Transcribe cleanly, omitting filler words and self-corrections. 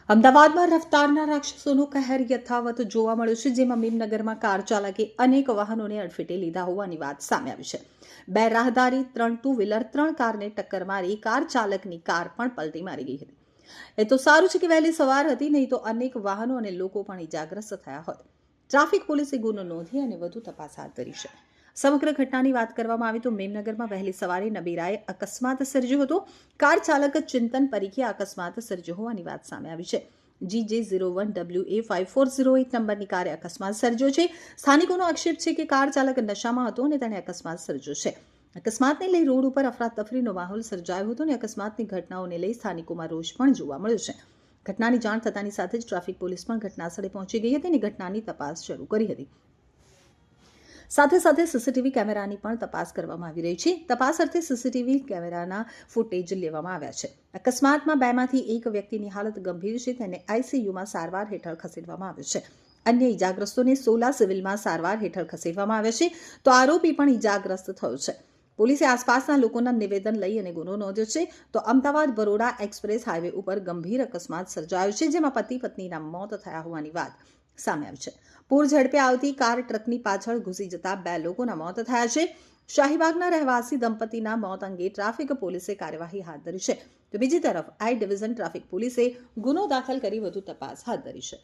અમદાવાદમાં રફતારના રાક્ષસોનો કહેર યથાવત જોવા મળ્યો છે, જેમાં મીમનગરમાં કાર ચાલકે અનેક વાહનોને અડફેટે લીધા હોવાની વાત સામે આવી છે. 2 રાહદારી, 3 ટુ વ્હીલર, 3 કારને ટક્કર મારી કાર ચાલકની કાર પણ પલટી મારી ગઈ હતી. એ તો સારું છે કે વહેલી સવાર હતી, નહીં તો અનેક વાહનો અને લોકો પણ ઇજાગ્રસ્ત થયા હોત. ટ્રાફિક પોલીસે ગુનો નોંધી અને વધુ તપાસ હાથ ધરી છે. સમગ્ર ઘટનાની વાત કરવામાં આવે તો મેમનગરમાં વહેલી સવારે નબીરાએ અકસ્માત સર્જ્યો હતો. કાર ચાલક ચિંતન પરીખે અકસ્માત સર્જ્યો હોવાની વાત સામે આવી છે. GJ01WA5408 નંબરની કારે અકસ્માત સર્જ્યો છે. સ્થાનિકોનો આક્ષેપ છે કે કાર ચાલક નશામાં હતો અને તેણે અકસ્માત સર્જ્યો છે. અકસ્માતને લઈ રોડ ઉપર અફરાતફરીનો માહોલ સર્જાયો હતો અને અકસ્માતની ઘટનાઓને લઈ સ્થાનિકોમાં રોષ પણ જોવા મળ્યો છે. ઘટનાની જાણ થતાની સાથે જ ટ્રાફિક પોલીસ પણ ઘટનાસ્થળે પહોંચી ગઈ હતી અને ઘટનાની તપાસ શરૂ કરી હતી. સાથે સાથે સીસીટીવી કેમેરાની પણ તપાસ કરવામાં આવી રહી છે. તપાસ અર્થે સીસીટીવી કેમેરાના ફૂટેજ લેવામાં આવ્યા છે. અકસ્માતમાં 2 માંથી 1 વ્યક્તિની હાલત ગંભીર છે. તેને આઈસીયુમાં સારવાર હેઠળ ખસેડવામાં આવ્યો છે. અન્ય ઇજાગ્રસ્તોને સોલા સિવિલમાં સારવાર હેઠળ ખસેડવામાં આવ્યા છે. તો આરોપી પણ ઇજાગ્રસ્ત થયો છે. પોલીસે આસપાસના લોકોના નિવેદન લઈ અને ગુનો નોંધ્યો છે. તો અમદાવાદ બરોડા એક્સપ્રેસ હાઈવે ઉપર ગંભીર અકસ્માત સર્જાયો છે, જેમાં પતિ પત્નીના મોત થયા હોવાની વાત સામે આવી છે. પૂર ઝડપે આવતી કાર ટ્રકની પાછળ ઘૂસી જતા 2 લોકોના મોત થયા છે. શાહીબાગના રહેવાસી દંપતીના મોત અંગે ટ્રાફિક પોલીસે કાર્યવાહી હાથ ધરી છે. તો બીજી તરફ આઈ ડિવિઝન ટ્રાફિક પોલીસે ગુનો દાખલ કરી વધુ તપાસ હાથ ધરી છે.